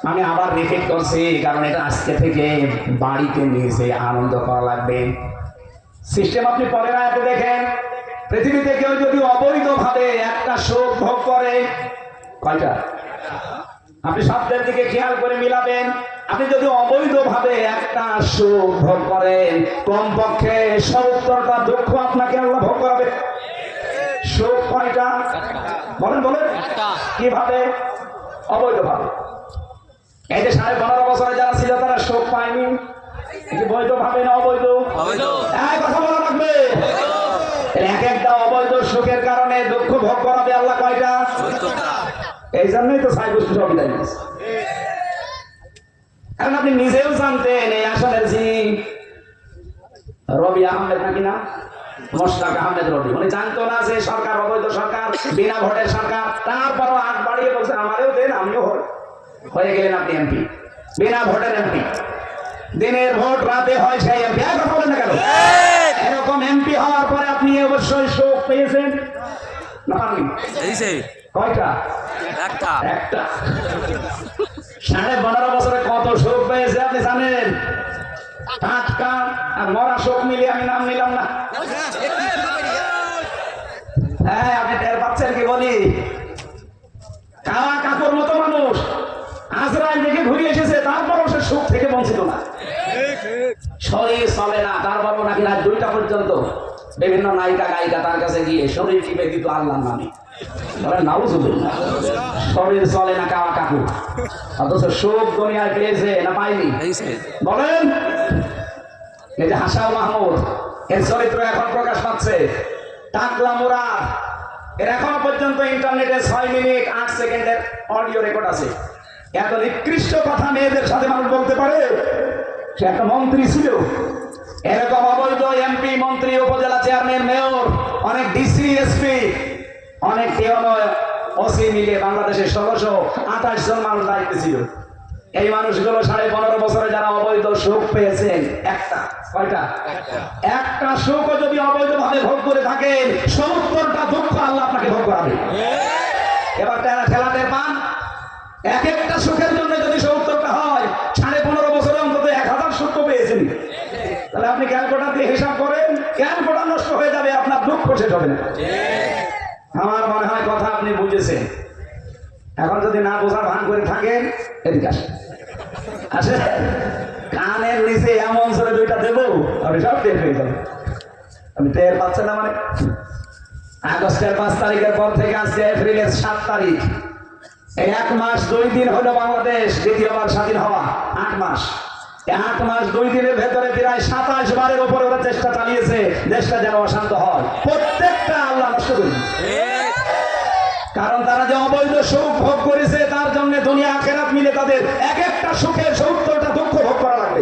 আমি আবার রিপিট করছি, কারণ এটা আজকে থেকে বাড়িতে নিয়ে এসে আনন্দ করা লাগবে। সিস্টেম আপনি পরের আয়াতে দেখেন, পৃথিবীতে কেউ যদি অবৈধভাবে একটা সুখ ভোগ করে, কয়টা? আপনি শব্দের দিকে খেয়াল করে মিলাবেন। আপনি যদি অবৈধভাবে একটা সুখ ভোগ করেন, কমপক্ষে 70টা দুঃখ আপনাকে আল্লাহ ভোগ করাবে। সুখ কয়টা? বলেন বলেন। কিভাবে? অবৈধভাবে। এই যে 15.5 বছরে যারা ছিল তারা সুখ পায়নি, বৈধ ভাবে না অবৈধ? কথা বলা লাগবে। এক একটা অবৈধ সুখের কারণে দুঃখ ভোগ করাবে আল্লাহ কয়টা? এই জন্যই তো সাইবুস বিদায় নিয়েছে। কারণ আপনি নিজেও জানতেন এই আসনের জি রবি আহমেদ নাকি না, মোশতাক আহমেদ রবি, উনি জানতো না যে সরকার অবৈধ সরকার, বিনা ভোটের সরকার। তারপরও আগ বাড়িয়ে বলছে আমারও দেন, আমিও হয়ে গেলেন আপনি এমপি, বিনা ভোটের এমপি। দিনের ভোট রাতে হয় সেই এমপি। কথা বলেন না কেন? এরকম এমপি হওয়ার পরে আপনি অবশ্যই শোক পেয়েছেন না? কয়টা? একটা। 15.5 বছরে কত শোক পেয়েছে আপনি জানেন? টাটকা আর মরা শোক মিলিয়ে আমি নাম নিলাম না। হ্যাঁ, আপনি টের পাচ্ছেন কি বলি? কাওয়া কাকুর মতো মানুষ আজরাইল দেখে ঘুরে এসেছে, তারপরও সে সুখ থেকে বঞ্চিত না। শরীর চলে না, তারপরও নাকি রাত 2টা পর্যন্ত বিভিন্ন নায়িকা গায়িকা তার কাছে গিয়ে শরীর টিপে দিত আল্লাহর নামে। নাউজুবিল্লাহ। শরীর চলে না কাওয়া কাকু, অথচ সুখ দুনিয়ায় পেয়েছে না পাইনি? বলেন। এই যে হাসান মাহমুদ, এর চরিত্র এখন প্রকাশ পাচ্ছে। টাকলা মুরাদ, এর এখনো পর্যন্ত ইন্টারনেটে 6 মিনিট 8 সেকেন্ডের অডিও রেকর্ড আছে। এত নিকৃষ্ট কথা মেয়েদের সাথে মানুষ বলতে পারে? সে একটা মন্ত্রী ছিল। এরকম অবৈধ এমপি, মন্ত্রী, উপজেলা চেয়ারম্যান, মেয়র, অনেক ডিসি, এসপি, অনেক ওসি মিলে বাংলাদেশে 1628 জন মানুষ দায়িত্বে ছিল। এই মানুষগুলো 15.5 বছরে যারা অবৈধ সুখ পেয়েছেন, একটা কয়টা? একটা সুখও যদি অবৈধভাবে ভোগ করে থাকেন, 70টা দুঃখ আল্লাহ আপনাকে ভোগ করাবে। এবার ঠেলাতে পান, এক একটা সুখের জন্য যদি 70টা হয়, 15.5 বছরে অন্তত 1000 সুখ পেয়েছেন। তাহলে আপনি ক্যালকুলেটর দিয়ে হিসাব করেন, ক্যালকুলেটর নষ্ট হয়ে যাবে, আপনার দুঃখ শেষ হবে না। আমার মনে হয় কথা আপনি বুঝেছেন। এখন যদি না বোঝার ভান করে থাকেন, এদিকে আসে কানের নিচে এমন করে 2টা দেবো, আপনি সব টের পেয়ে যাবেন। আপনি টের পাচ্ছেন না? মানে আগস্টের 5 তারিখের পর থেকে আজকে এপ্রিলের 7 তারিখ, 1 মাস 2 দিন হলো বাংলাদেশ দ্বিতীয়বার স্বাধীন হওয়া। 8 মাস, 8 মাস 2 দিনের ভেতরে প্রায় 27 বারের উপরে ওরা চেষ্টা চালিয়েছে দেশটা যেন অশান্ত হয়। প্রত্যেকটা আল্লাহ নষ্ট করে। কারণ তারা যে অবৈধ সুখ ভোগ করেছে, তার জন্য দুনিয়া আখিরাত মিলে তাদের এক একটা সুখের 70টা দুঃখ ভোগ করা লাগবে।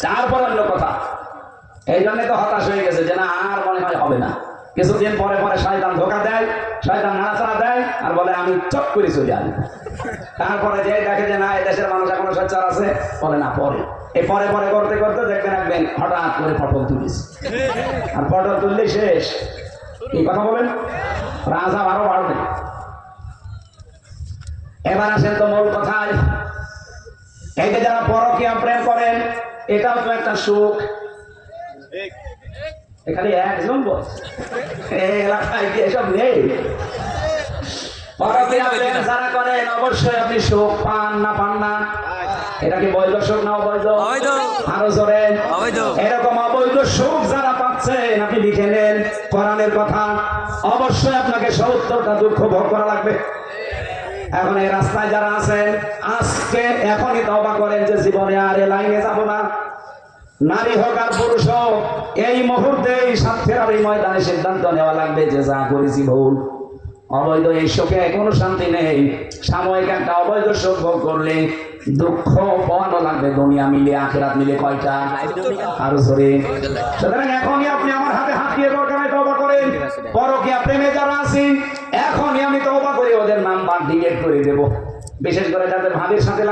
তারপর অন্য কথা, এই জন্য তো হতাশ হয়ে গেছে যে না আর মনে হয় হবে না। কিছুদিন পরে পরে শয়তান ধোঁকা দেয়, শয়তান নাড়াচাড়া দেয় আর বলে আমি চট করে চলে যাই। তারপরে যে দেখে যে না এই দেশের মানুষ এখনো সোচ্চার আছে, বলে না পরে। এই পরে পরে করতে করতে দেখবেন হঠাৎ করে পটল তুলিস, আর পটল তুললে শেষ। এই কথা বলেন, রাজা আরো বাড়বে। এবার আসেন তো মূল কথায়। এই যে যারা পরকীয়া প্রেম করেন, এটাও তো একটা সুখ। এখানে একজন এলাকায় কি এসব নেই? পরকীয়া প্রেম যারা করেন অবশ্যই আপনি সুখ পান না? পান না? এটা কি বৈধ সুখ না অবৈধ? আরো জোরে। এরকম অবৈধ সুখ যারা পাচ্ছেন, আপনি লিখে নেন কোরআনের কথা, অবশ্যই আপনাকে 70টা দুঃখ ভোগ করা লাগবে। এখন এই রাস্তায় যারা আছেন, আজকে এখনই তওবা করেন যে জীবনে আর এ লাইনে যাব না। নারী হোক আর পুরুষ হোক, এই মুহূর্তেই সাথের আর এই ময়দানে সিদ্ধান্ত নেওয়া লাগবে যে যা করেছি ভুল। অবৈধ এই সুখে কোনো শান্তি নেই। সাময়িক একটা অবৈধ সুখ ভোগ করলে দুঃখ পাওয়ানো লাগবে দুনিয়া মিলে আখিরাত মিলে। কয়টা? আরো জোরে। সুতরাং এখনই আপনি আমার হাতে হাত দিয়ে দরকার হয় তওবা করেন। পরকীয়া প্রেমে যারা আছেন, এখনই আমি তওবা করে ওদের নাম্বার ডিলিট করে দেব। বিশেষ করে যাদের ভাবির সাথে